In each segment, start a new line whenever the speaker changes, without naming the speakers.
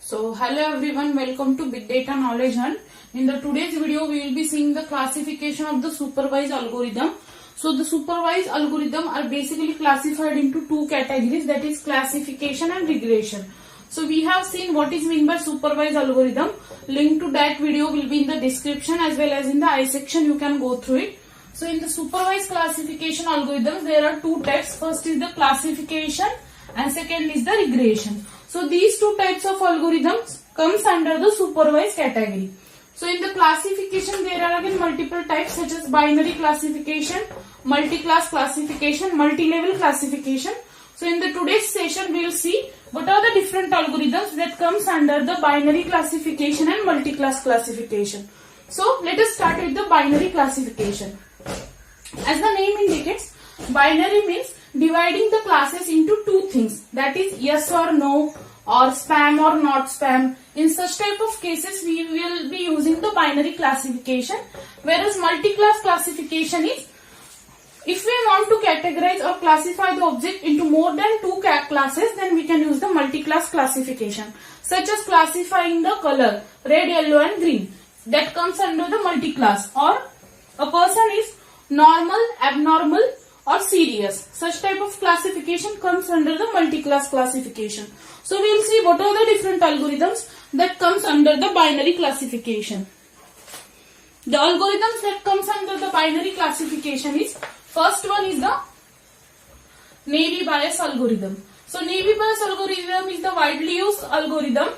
So hello everyone, welcome to Big Data Knowledge Hunt. In the today's video we will be seeing the classification of the supervised algorithm. So the supervised algorithm are basically classified into two categories, that is classification and regression. So we have seen what is meant by supervised algorithm. Link to that video will be in the description as well as in the I section, you can go through it. So in the supervised classification algorithms there are two types. First is the classification and second is the regression. So these two types of algorithms comes under the supervised category. So in the classification there are again multiple types such as binary classification, multi-class classification, multi-level classification. So in the today's session we will see what are the different algorithms that comes under the binary classification and multi-class classification. So let us start with the binary classification. As the name indicates, binary means dividing the classes into two things, that is yes or no or spam or not spam. In such type of cases we will be using the binary classification, whereas multi-class classification is if we want to categorize or classify the object into more than two classes, then we can use the multi-class classification, such as classifying the color red, yellow and green, that comes under the multi-class. Or a person is normal, abnormal or serious. Such type of classification comes under the multi-class classification. So we will see what are the different algorithms that comes under the binary classification. The algorithms that comes under the binary classification is, first one is the Naive Bayes algorithm. So Naive Bayes algorithm is the widely used algorithm.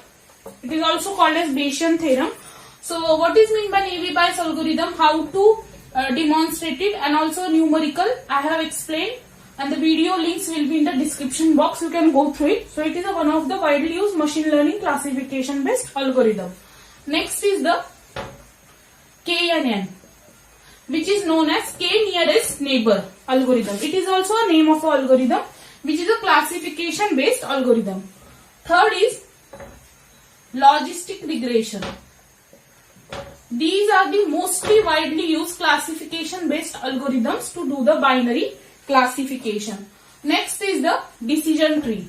It is also called as Bayesian theorem. So what is meant by Naive Bayes algorithm, how to demonstrate it, and also numerical I have explained, and the video links will be in the description box, you can go through it. So it is one of the widely used machine learning classification based algorithm. Next is the KNN, which is known as K nearest neighbor algorithm. It is also a name of an algorithm which is a classification based algorithm. Third is logistic regression. These are the mostly widely used classification based algorithms to do the binary classification. Next is the decision tree.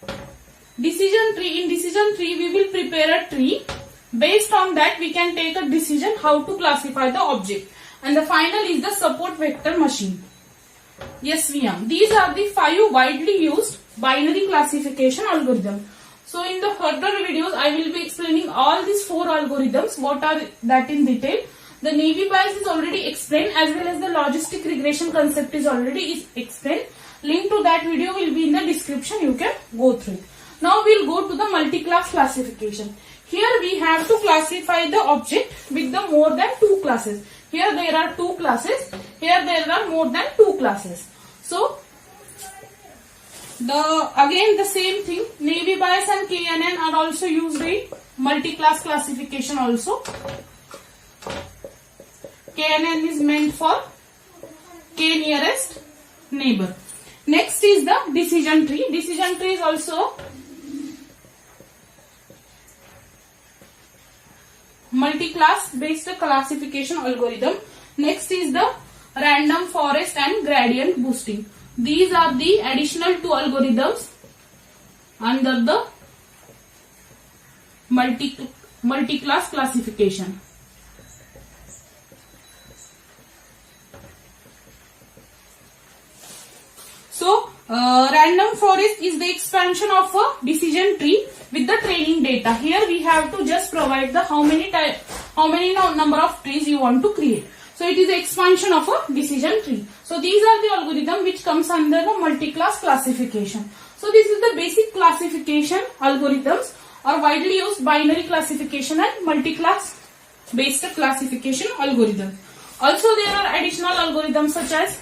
In decision tree we will prepare a tree. Based on that we can take a decision how to classify the object. And the final is the support vector machine, SVM. These are the 5 widely used binary classification algorithms. So in the further videos I will be explaining all these 4 algorithms, what are that in detail. The Naive Bayes is already explained, as well as the logistic regression concept is already explained. Link to that video will be in the description, you can go through it. Now we will go to the multi-class classification. Here we have to classify the object with the more than 2 classes. Here there are 2 classes, here there are more than 2 classes. So again the same thing, Naive Bayes and KNN are also used in multi-class classification also. KNN is meant for K nearest neighbor. Next is the decision tree. Decision tree is also multi-class based classification algorithm. Next is the random forest and gradient boosting. These are the additional 2 algorithms under the multi-class classification. So random forest is the expansion of a decision tree with the training data. Here we have to just provide the how many number of trees you want to create. So it is the expansion of a decision tree. So these are the algorithm which comes under the multi-class classification. So this is the basic classification algorithms or widely used binary classification and multi-class based classification algorithm. Also there are additional algorithms such as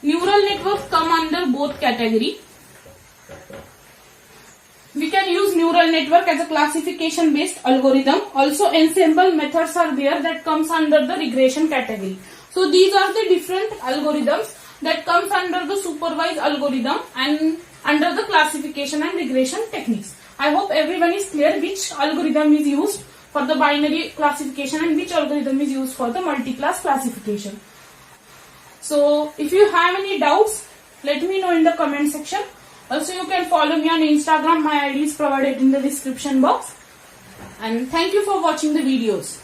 neural networks come under both category. We can use neural network as a classification based algorithm. Also ensemble methods are there that comes under the regression category. So these are the different algorithms that comes under the supervised algorithm and under the classification and regression techniques. I hope everyone is clear which algorithm is used for the binary classification and which algorithm is used for the multi-class classification. So if you have any doubts, let me know in the comment section. Also, you can follow me on Instagram. My ID is provided in the description box. And thank you for watching the videos.